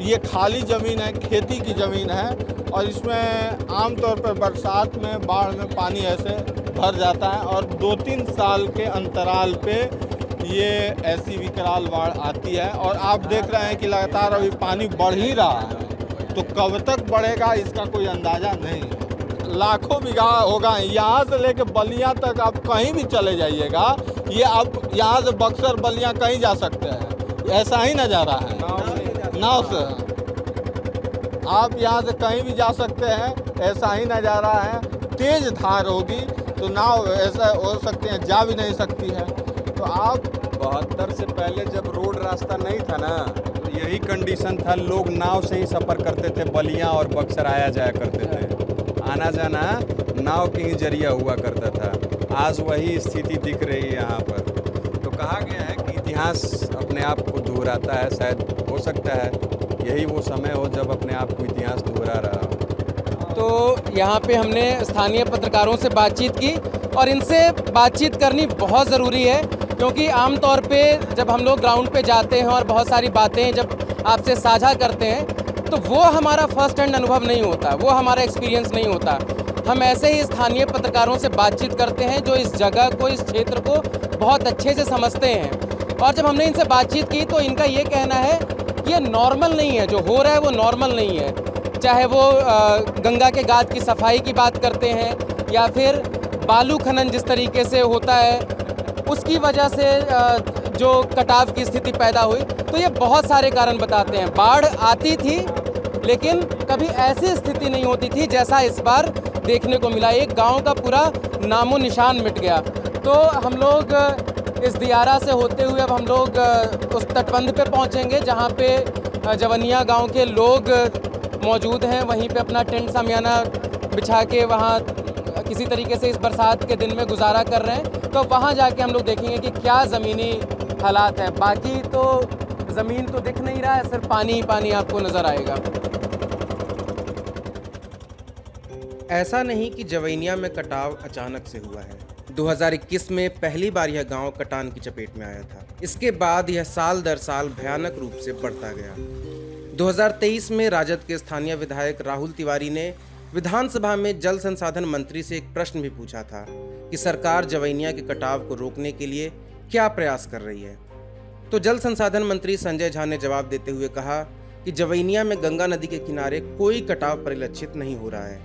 ये खाली ज़मीन है, खेती की ज़मीन है। और इसमें आमतौर पर बरसात में, बाढ़ में पानी ऐसे भर जाता है और 2-3 साल के अंतराल पे ये ऐसी विकराल बाढ़ आती है। और आप देख रहे हैं कि लगातार अभी पानी बढ़ ही रहा है, तो कब तक बढ़ेगा इसका कोई अंदाज़ा नहीं। लाखों बीघा होगा, यहाँ से लेके बलिया तक आप कहीं भी चले जाइएगा, ये आप यहाँ से बक्सर बलिया कहीं जा सकते हैं, ऐसा ही नज़ारा है। नाव से आप यहाँ से कहीं भी जा सकते हैं, ऐसा ही नज़ारा है। तेज़ धार होगी तो नाव ऐसा हो सकते हैं, जा भी नहीं सकती है। तो आप 72 से पहले जब रोड रास्ता नहीं था ना, तो यही कंडीशन था, लोग नाव से ही सफ़र करते थे, बलिया और बक्सर आया जाया करते थे, आना जाना नाव के ही जरिया हुआ करता था। आज वही स्थिति दिख रही है यहाँ पर। तो कहा गया है कि इतिहास अपने आप को दोहराता है, शायद हो सकता है यही वो समय हो जब अपने आप को इतिहास दोहरा रहा हो। तो यहाँ पे हमने स्थानीय पत्रकारों से बातचीत की और इनसे बातचीत करनी बहुत ज़रूरी है, क्योंकि आमतौर पे जब हम लोग ग्राउंड पे जाते हैं और बहुत सारी बातें जब आपसे साझा करते हैं तो वो हमारा फर्स्ट हैंड अनुभव नहीं होता, वो हमारा एक्सपीरियंस नहीं होता। हम ऐसे ही स्थानीय पत्रकारों से बातचीत करते हैं जो इस जगह को, इस क्षेत्र को बहुत अच्छे से समझते हैं। और जब हमने इनसे बातचीत की तो इनका ये कहना है कि ये नॉर्मल नहीं है, जो हो रहा है वो नॉर्मल नहीं है। चाहे वो गंगा के घाट की सफाई की बात करते हैं या फिर बालू खनन जिस तरीके से होता है उसकी वजह से जो कटाव की स्थिति पैदा हुई, तो ये बहुत सारे कारण बताते हैं। बाढ़ आती थी लेकिन कभी ऐसी स्थिति नहीं होती थी जैसा इस बार देखने को मिला। एक गांव का पूरा नामो निशान मिट गया। तो हम लोग इस दियारा से होते हुए अब हम लोग उस तटबंध पे पहुंचेंगे जहां पे जवनिया गांव के लोग मौजूद हैं। वहीं पे अपना टेंट सामियाना बिछा के वहां किसी तरीके से इस बरसात के दिन में गुजारा कर रहे हैं। तो वहां जाके हम लोग देखेंगे कि क्या ज़मीनी हालात हैं। बाकी तो ज़मीन तो दिख नहीं रहा है, सिर्फ पानी ही पानी आपको नज़र आएगा। ऐसा नहीं कि जवैनिया में कटाव अचानक से हुआ है। 2021 में पहली बार यह गांव कटान की चपेट में आया था। इसके बाद यह साल दर साल भयानक रूप से बढ़ता गया। 2023 में राजद के स्थानीय विधायक राहुल तिवारी ने विधानसभा में जल संसाधन मंत्री से एक प्रश्न भी पूछा था कि सरकार जवैनिया के कटाव को रोकने के लिए क्या प्रयास कर रही है। तो जल संसाधन मंत्री संजय झा ने जवाब देते हुए कहा कि जवैनिया में गंगा नदी के किनारे कोई कटाव परिलक्षित नहीं हो रहा है।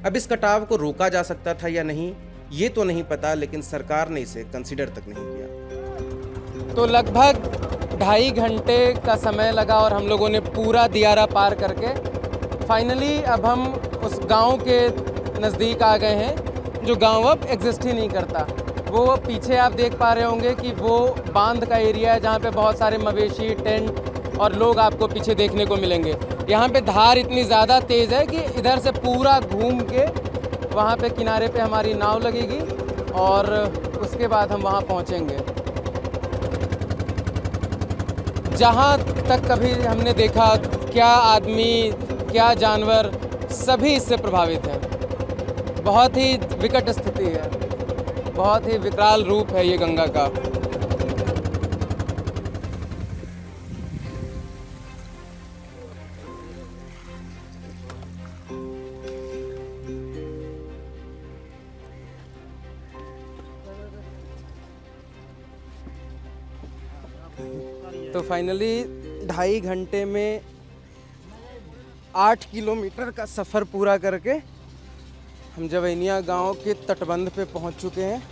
अब इस कटाव को रोका जा सकता था या नहीं ये तो नहीं पता, लेकिन सरकार ने इसे कंसीडर तक नहीं किया। तो लगभग 2.5 घंटे का समय लगा और हम लोगों ने पूरा दियारा पार करके फाइनली अब हम उस गांव के नज़दीक आ गए हैं, जो गांव अब एग्जिस्ट ही नहीं करता। वो पीछे आप देख पा रहे होंगे कि वो बांध का एरिया है जहाँ पे बहुत सारे मवेशी, टेंट और लोग आपको पीछे देखने को मिलेंगे। यहाँ पे धार इतनी ज़्यादा तेज़ है कि इधर से पूरा घूम के वहाँ पे किनारे पे हमारी नाव लगेगी और उसके बाद हम वहाँ पहुँचेंगे। जहाँ तक कभी हमने देखा, क्या आदमी क्या जानवर सभी इससे प्रभावित हैं। बहुत ही विकट स्थिति है, बहुत ही विकराल रूप है ये गंगा का। तो फाइनली 2.5 घंटे में 8 किलोमीटर का सफ़र पूरा करके हम जवैनिया गांव के तटबंध पे पहुंच चुके हैं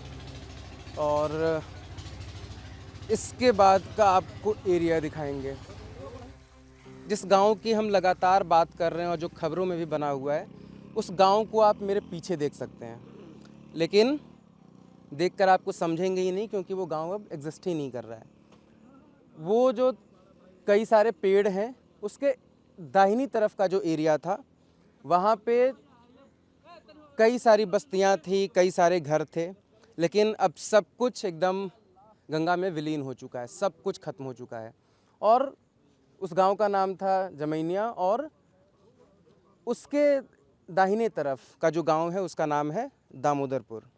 और इसके बाद का आपको एरिया दिखाएंगे। जिस गांव की हम लगातार बात कर रहे हैं और जो खबरों में भी बना हुआ है, उस गांव को आप मेरे पीछे देख सकते हैं, लेकिन देखकर आपको समझेंगे ही नहीं क्योंकि वो गांव अब एग्जिस्ट ही नहीं कर रहा है। वो जो कई सारे पेड़ हैं उसके दाहिनी तरफ का जो एरिया था, वहाँ पे कई सारी बस्तियाँ थी, कई सारे घर थे, लेकिन अब सब कुछ एकदम गंगा में विलीन हो चुका है, सब कुछ खत्म हो चुका है। और उस गांव का नाम था जमैनिया और उसके दाहिने तरफ का जो गांव है उसका नाम है दामोदरपुर।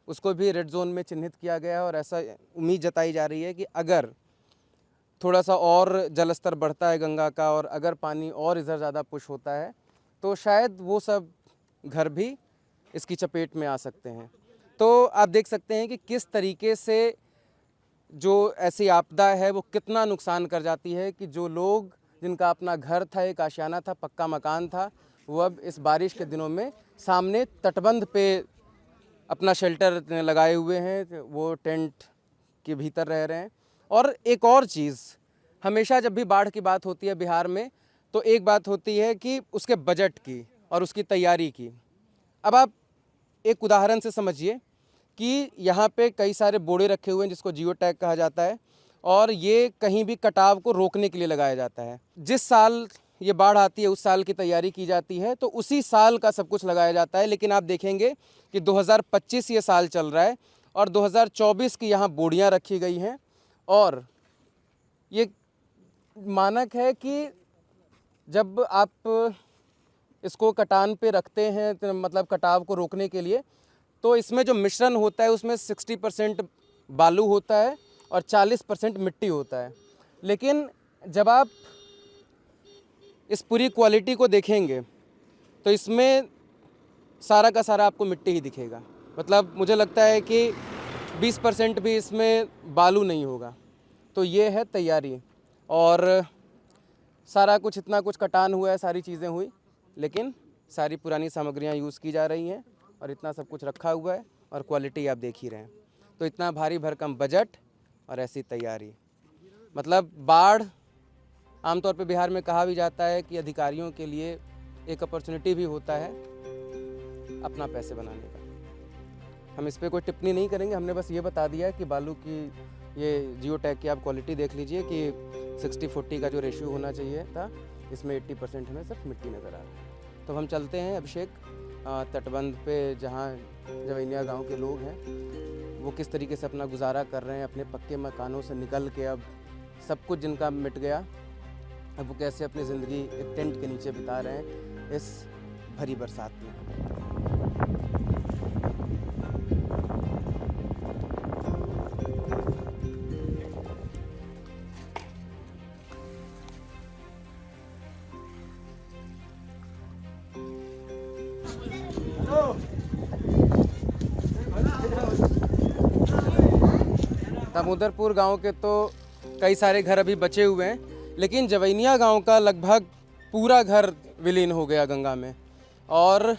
उसको भी रेड जोन में चिन्हित किया गया है और ऐसा उम्मीद जताई जा रही है कि अगर थोड़ा सा और जलस्तर बढ़ता है गंगा का और अगर पानी और इधर ज़्यादा पुश होता है तो शायद वो सब घर भी इसकी चपेट में आ सकते हैं। तो आप देख सकते हैं कि किस तरीके से जो ऐसी आपदा है वो कितना नुकसान कर जाती है कि जो लोग जिनका अपना घर था, एक आशियाना था, पक्का मकान था, वो अब इस बारिश के दिनों में सामने तटबंध पे अपना शेल्टर लगाए हुए हैं, वो टेंट के भीतर रह रहे हैं। और एक और चीज़, हमेशा जब भी बाढ़ की बात होती है बिहार में तो एक बात होती है कि उसके बजट की और उसकी तैयारी की। अब आप एक उदाहरण से समझिए कि यहाँ पे कई सारे बोड़े रखे हुए हैं जिसको जियो टैग कहा जाता है और ये कहीं भी कटाव को रोकने के लिए लगाया जाता है। जिस साल ये बाढ़ आती है उस साल की तैयारी की जाती है तो उसी साल का सब कुछ लगाया जाता है। लेकिन आप देखेंगे कि 2025 ये साल चल रहा है और 2024 की यहाँ बोड़ियाँ रखी गई हैं और ये मानक है कि जब आप इसको कटान पे रखते हैं तो मतलब कटाव को रोकने के लिए, तो इसमें जो मिश्रण होता है उसमें 60% बालू होता है और 40% मिट्टी होता है। लेकिन जब आप इस पूरी क्वालिटी को देखेंगे तो इसमें सारा का सारा आपको मिट्टी ही दिखेगा। मतलब मुझे लगता है कि 20% भी इसमें बालू नहीं होगा। तो ये है तैयारी और सारा कुछ इतना कुछ कटान हुआ है, सारी चीज़ें हुई, लेकिन सारी पुरानी सामग्रियां यूज़ की जा रही हैं और इतना सब कुछ रखा हुआ है और क्वालिटी आप देख ही रहे हैं। तो इतना भारी भरकम बजट और ऐसी तैयारी, मतलब बाढ़ आमतौर पे बिहार में कहा भी जाता है कि अधिकारियों के लिए एक अपॉर्चुनिटी भी होता है अपना पैसे बनाने का। हम इस पर कोई टिप्पणी नहीं करेंगे, हमने बस ये बता दिया कि बालू की ये जियो टैग की आप क्वालिटी देख लीजिए कि 60-40 का जो रेशियो होना चाहिए था, इसमें 80% हमें सिर्फ मिट्टी नज़र आ रही है। तो हम चलते हैं अभिषेक तटबंध पे, जहाँ जवैनिया गांव के लोग हैं वो किस तरीके से अपना गुजारा कर रहे हैं, अपने पक्के मकानों से निकल के अब सब कुछ जिनका मिट गया, अब वो कैसे अपनी ज़िंदगी एक टेंट के नीचे बिता रहे हैं इस भरी बरसात में। दामोदरपुर गांव के तो कई सारे घर अभी बचे हुए हैं, लेकिन जवैनिया गांव का लगभग पूरा घर विलीन हो गया गंगा में। और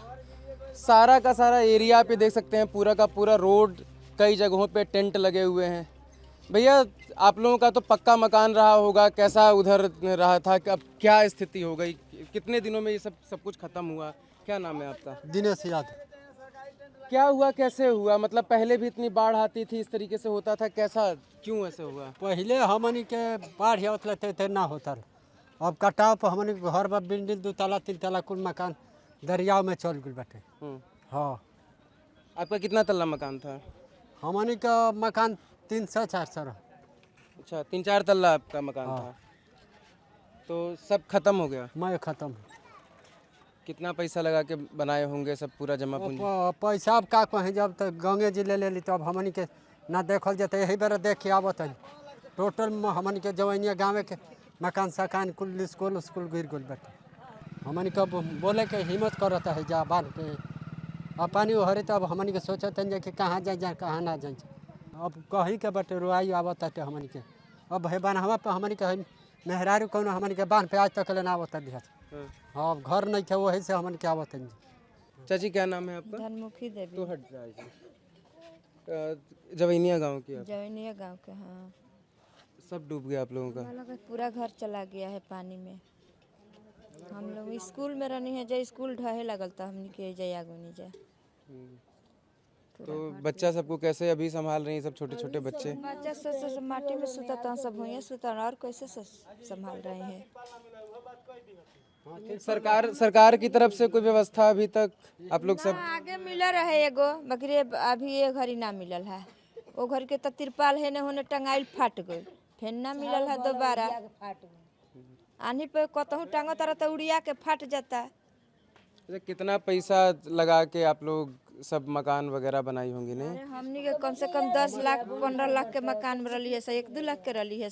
सारा का सारा एरिया पे देख सकते हैं, पूरा का पूरा रोड, कई जगहों पे टेंट लगे हुए हैं। भैया आप लोगों का तो पक्का मकान रहा होगा, कैसा उधर रहा था, अब क्या स्थिति हो गई, कितने दिनों में ये सब कुछ खत्म हुआ? क्या नाम है आपका? दिनेश यादव। क्या हुआ, कैसे हुआ? मतलब पहले भी इतनी बाढ़ आती थी, इस तरीके से होता था, कैसा क्यों ऐसे हुआ? पहले हमनी के बाढ़ आवत लेते थे ना होता, अब कटाव पर हमनी के घर पर बिल्डिंग 2 तला 3 तला कुल मकान दरिया में चल गई बाटे। हाँ। आपका कितना तल्ला मकान था? हमनी का मकान 300-400 रहा। अच्छा, 3-4 तल्ला आपका मकान था, तो सब खत्म हो गया? मैं खत्म। कितना पैसा लगा के बनाए होंगे, सब पूरा जमा पूंजी? पैसा अब का कहें, जब तक गंगे जी ले ली तब हमनी के ना देखल जाते, यही बेरा देख के आवत है। टोटल हमनी के जवैनिया गाँव के मकान सकान कुल स्कूल गिर गल बाटे। हमनी के बोले के हिम्मत करता है जा बांध पे, अब पानी हरे तब हमनी के सोचते हैं कि कहाँ जाए कहाँ ना जाए। अब कहीं के बाटे रुआई आवत है हमनी के। अब है बान्हवा पर हमनी के मेहरारू कौन हमनी के बांध पे आज तक लेना आवत है। हाँ, अब घर नहीं थे, वही से हमन क्या बताएं। चाची क्या नाम है आपका? धनमुखी देवी। तो हट जाए, जवैनिया गांव की आप? जवैनिया गांव के। हाँ, सब डूब गया आप लोगों का? पूरा घर चला गया है पानी में। हम लोग स्कूल में रहनी है, जब स्कूल ढहे लगल था हमने के जयागोनी जा। तो बच्चा सबको कैसे अभी संभाल रही हैं, सब छोटे छोटे बच्चे? बच्चा सब माटी में सुता, सब भुइयां सुता, और कैसे संभाल रहे हैं? सरकार की तरफ से कोई व्यवस्था अभी तक आप लोग सब? आगे मिला रहे एगो, बकरी अभी ये घड़ी ना मिलल है। वो घर के तो तिरपाल है, होने टंगाइल फाट गई, फिर ना मिलल है दोबारा। आनी पे कतहूँ टांगो तारा तो उड़िया के फाट जाता। कितना पैसा लगा के आप लोग सब मकान वगैरह बनाई होंगी? नहीं, हमनी के कम से कम 10 लाख 15 लाख के मकान में रही है, 1-2 लाख के रही है,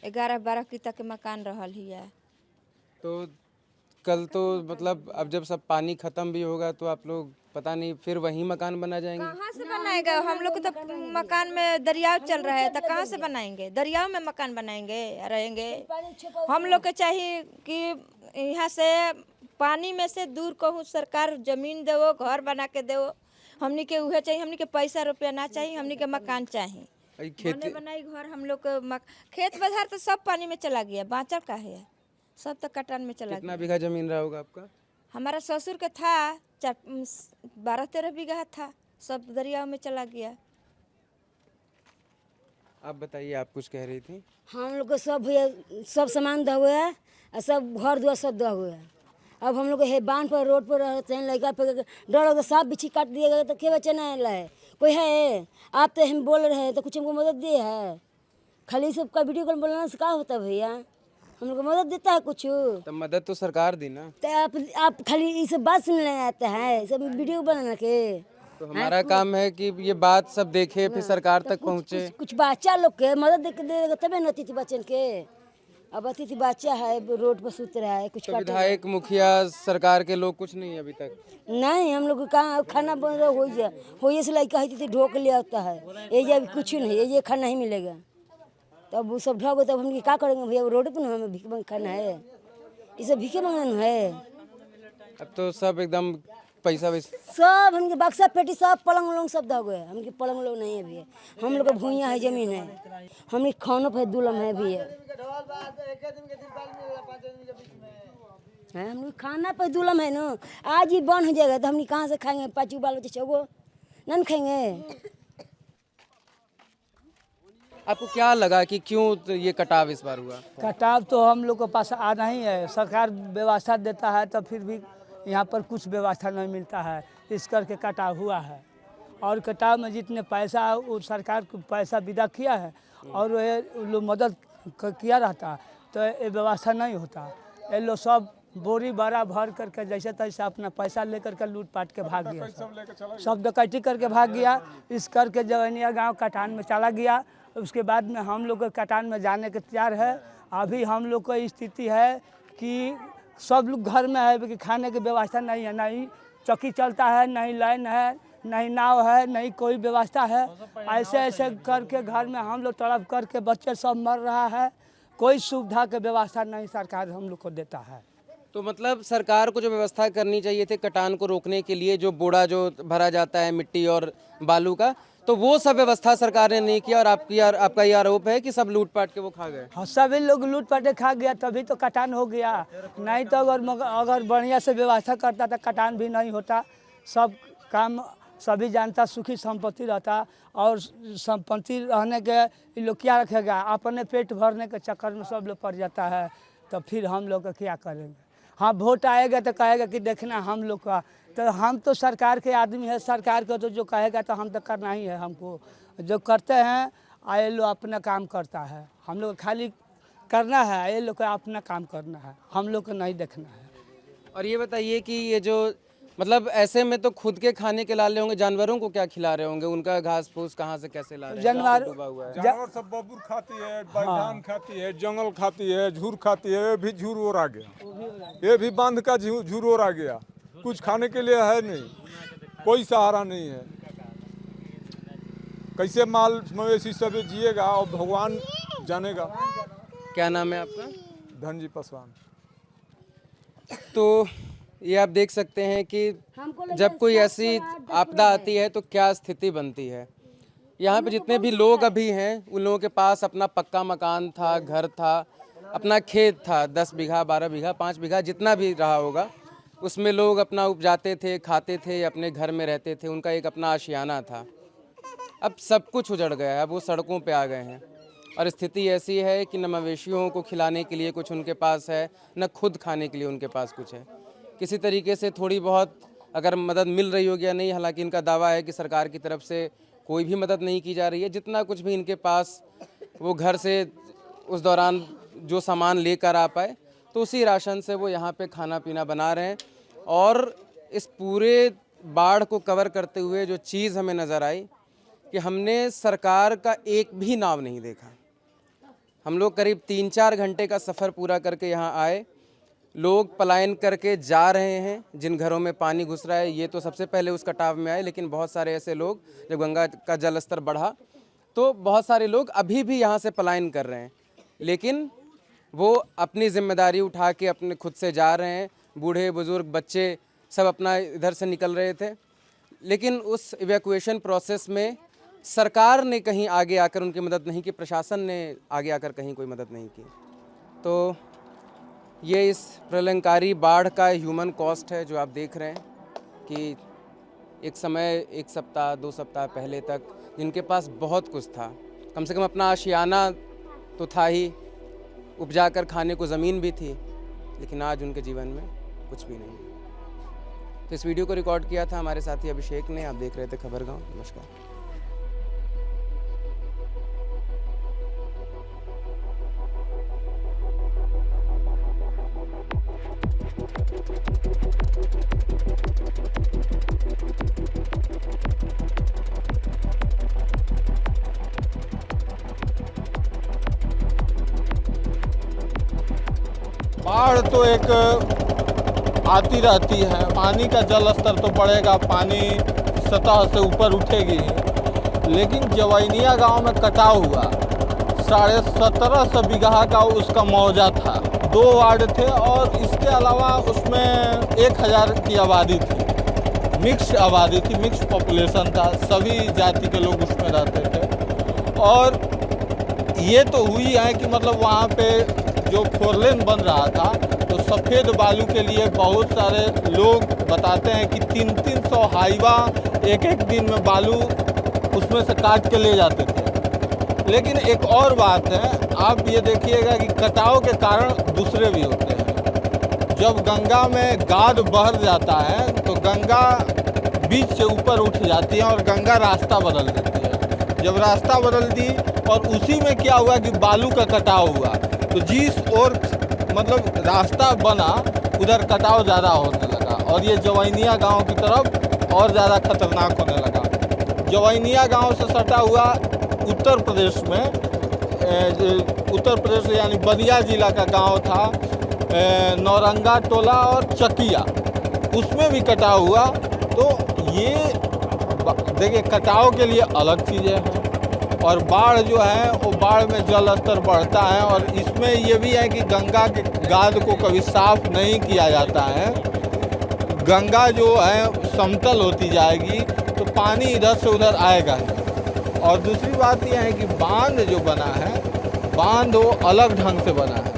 11-12 की तक के मकान रहल है। तो कल तो मतलब अब जब सब पानी खत्म भी होगा तो आप लोग पता नहीं फिर वहीं मकान बना जाएंगे? कहाँ से बनाएगा? हम लोग तो मकान में दरिया चल रहा है, तो कहाँ से बनाएंगे? दरिया में मकान बनाएंगे, रहेंगे? हम लोग के चाहिए कि यहाँ से पानी में से दूर कहूँ सरकार जमीन देवो, घर बना के देवो। हमनी के उहे चाहिए, हमनी के पैसा रुपया ना चाहिए, हमनी के मकान चाहिए। खेती बनाई घर हम लोग के खेत बाजार तो सब पानी में चला गया, बाँचल का है, सब तो कटान में चला गया। कितना बीघा जमीन रहा होगा आपका? हमारा ससुर का था 12-13 बीघा था, सब दरिया में चला गया। आप बताइए, आप कुछ कह रही थी? हम लोग को सब सामान दा हुआ है, सब घर दुआर सब दा हुआ है। अब हम लोग है बांध पर रोड पर रहते हैं, लड़का पे डर लगा सांप बिच्छी काट दिएगा तो क्या बचना है? कोई है? आप तो हम बोल रहे हैं तो कुछ हमको मदद दिए है? खाली सबका वीडियो कॉल बोलने से क्या होता है भैया? हम लोग को मदद देता है कुछ? तो मदद तो सरकार दी ना। तो आप खाली ये सब बात सुनने आता है, सब वीडियो बनाने के? तो हमारा काम है कि ये बात सब देखे, फिर सरकार तक पहुँचे। कुछ बच्चा लोग के मदद देगा तबे न अतिथि बच्चन के। अब अतिथि बच्चा है रोड पर सुत रहा है, कुछ विधायक मुखिया सरकार के लोग कुछ नहीं अभी तक? नहीं, हम लोग कहाँ खाना बन रहा हो से लड़का है ढोक ले आता है, ये अभी कुछ नहीं, ये खाना नहीं मिलेगा। तब वो सब ढोक, तब हम क्या करेंगे भैया? रोड पर ना हमें भीख मांग खाना है, ये सब भीखे मांगना है। अब तो सब एकदम पैसा सब हमके बक्सा पेटी सब पलंग उलंग सब दे गए। हमके पलंग उलंग नहीं है भी, हम लोग का भूइया है, जमीन है, हमने खानों पे दुलम है भी है, हम लोग खाना पे दुलम है ना। आज ही बंद हो जाएगा तो हम कहाँ से खाएंगे? 5 बाल बच्चे 6 नहीं खाएंगे। आपको क्या लगा कि क्यों तो ये कटाव इस बार हुआ? कटाव तो हम लोग के पास आना ही है, सरकार व्यवस्था देता है तो फिर भी यहाँ पर कुछ व्यवस्था नहीं मिलता है, इस करके कटाव हुआ है। और कटाव में जितने पैसा वो सरकार को पैसा विदा किया है और ये लोग मदद किया रहता तो ये व्यवस्था नहीं होता। ये लोग सब बोरी बड़ा भर करके जैसे तैसे अपना पैसा लेकर के लूट पाट के भाग गया, सब डकैती करके भाग गया। इस करके जवैनिया गांव कटान में चला गया। उसके बाद में हम लोग कटान में जाने के तैयार है। अभी हम लोग को स्थिति है कि सब लोग घर में है कि खाने की व्यवस्था नहीं है, नहीं चौकी चलता है, नहीं लाइन है, नहीं नाव है, नहीं कोई व्यवस्था है। ऐसे ऐसे करके घर में हम लोग तड़प करके बच्चे सब मर रहा है, कोई सुविधा की व्यवस्था नहीं सरकार हम लोग को देता है। तो मतलब सरकार को जो व्यवस्था करनी चाहिए थी कटान को रोकने के लिए, जो बोड़ा जो भरा जाता है मिट्टी और बालू का, तो वो सब व्यवस्था सरकार ने नहीं किया और आपका ये आरोप है कि सब लूटपाट के वो खा गए। हाँ, सभी लोग लूटपाट के खा गया, तभी तो कटान हो गया। नहीं तो अगर बढ़िया से व्यवस्था करता तो कटान भी नहीं होता। सब काम सभी जानता, सुखी संपत्ति रहता। और संपत्ति रहने के लोग क्या रखेगा, अपने पेट भरने के चक्कर में सब लोग पड़ जाता है। तो फिर हम लोग का क्या करेंगे? हाँ, वोट आएगा तो कहेगा कि देखना हम लोग का, तो हम तो सरकार के आदमी है, सरकार को तो जो कहेगा तो हम तो करना ही है। हमको जो करते हैं ये लोग अपना काम करता है, हम लोग खाली करना है, ये लोग का अपना काम करना है, हम लोग को नहीं देखना है। और ये बताइए कि ये जो मतलब ऐसे में तो खुद के खाने के ला रहे होंगे, जानवरों को क्या खिला रहे होंगे? उनका घास फूस कहाँ से कैसे ला रहे हैं? जानवर सब बबूर खाती है, बैठान खाती है, जंगल खाती है, झूर खाती है। ये भी झूर और आ गया, ये भी बांध का झूर और आ गया। कुछ खाने के लिए है नहीं, कोई सहारा नहीं है। कैसे माल मवेशी सब जिएगा और भगवान जानेगा। क्या नाम है आपका? धनजी पासवान। तो ये आप देख सकते हैं कि जब कोई ऐसी आपदा आती है तो क्या स्थिति बनती है। यहाँ पे जितने भी लोग अभी हैं उन लोगों के पास अपना पक्का मकान था, घर था, अपना खेत था, 10 बीघा, 12 बीघा, 5 बीघा जितना भी रहा होगा, उसमें लोग अपना उपजाते थे, खाते थे, अपने घर में रहते थे, उनका एक अपना आशियाना था। अब सब कुछ उजड़ गया है, अब वो सड़कों पे आ गए हैं और स्थिति ऐसी है कि न मवेशियों को खिलाने के लिए कुछ उनके पास है, न खुद खाने के लिए उनके पास कुछ है। किसी तरीके से थोड़ी बहुत अगर मदद मिल रही होगी या नहीं, हालांकि इनका दावा है कि सरकार की तरफ से कोई भी मदद नहीं की जा रही है। जितना कुछ भी इनके पास वो घर से उस दौरान जो सामान लेकर आ पाए, तो उसी राशन से वो यहाँ पे खाना पीना बना रहे हैं। और इस पूरे बाढ़ को कवर करते हुए जो चीज़ हमें नज़र आई कि हमने सरकार का एक भी नाव नहीं देखा। हम लोग करीब 3-4 घंटे का सफ़र पूरा करके यहाँ आए। लोग पलायन करके जा रहे हैं, जिन घरों में पानी घुस रहा है। ये तो सबसे पहले उस कटाव में आए, लेकिन बहुत सारे ऐसे लोग, जब गंगा का जल स्तर बढ़ा तो बहुत सारे लोग अभी भी यहाँ से पलायन कर रहे हैं, लेकिन वो अपनी जिम्मेदारी उठा के अपने खुद से जा रहे हैं। बूढ़े बुजुर्ग बच्चे सब अपना इधर से निकल रहे थे, लेकिन उस इवैक्यूएशन प्रोसेस में सरकार ने कहीं आगे आकर उनकी मदद नहीं की, प्रशासन ने आगे आकर कहीं कोई मदद नहीं की। तो ये इस प्रलयंकारी बाढ़ का ह्यूमन कॉस्ट है जो आप देख रहे हैं कि एक समय 1 सप्ताह 2 सप्ताह पहले तक जिनके पास बहुत कुछ था, कम से कम अपना आशियाना तो था ही, उपजा कर खाने को ज़मीन भी थी, लेकिन आज उनके जीवन में कुछ भी नहीं। तो इस वीडियो को रिकॉर्ड किया था हमारे साथी अभिषेक ने। आप देख रहे थे खबर गाँव। नमस्कार। बाढ़ तो एक आती रहती है, पानी का जल स्तर तो बढ़ेगा, पानी सतह से ऊपर उठेगी। लेकिन जवैनिया गांव में कटाव हुआ, 1750 बीघा का उसका मौजा था, 2 वार्ड थे और इसके अलावा उसमें 1000 की आबादी थी, मिक्स आबादी थी, मिक्स पॉपुलेशन था, सभी जाति के लोग उसमें रहते थे। और ये तो हुई है कि मतलब वहाँ पे जो 4 लेन बन रहा था तो सफ़ेद बालू के लिए बहुत सारे लोग बताते हैं कि 300-300 हाईवा एक दिन में बालू उसमें से काट के ले जाते थे। लेकिन एक और बात है, आप ये देखिएगा कि कटाव के कारण दूसरे भी होते हैं। जब गंगा में गाद बह जाता है तो गंगा बीच से ऊपर उठ जाती है और गंगा रास्ता बदल देती है। जब रास्ता बदल दी और उसी में क्या हुआ कि बालू का कटाव हुआ, तो जिस ओर मतलब रास्ता बना उधर कटाव ज़्यादा होने लगा और ये जवैनिया गांव की तरफ और ज़्यादा खतरनाक होने लगा। जवैनिया गांव से सटा हुआ उत्तर प्रदेश में, उत्तर प्रदेश यानी बलिया जिला का गांव था नौरंगा टोला और चकिया, उसमें भी कटाव हुआ। तो ये देखिए, कटाव के लिए अलग चीज़ें हैं, और बाढ़ जो है वो बाढ़ में जल स्तर बढ़ता है। और इसमें ये भी है कि गंगा के गाद को कभी साफ नहीं किया जाता है। गंगा जो है समतल होती जाएगी तो पानी इधर से उधर आएगा ही। और दूसरी बात यह है कि बांध जो बना है, बांध वो अलग ढंग से बना है।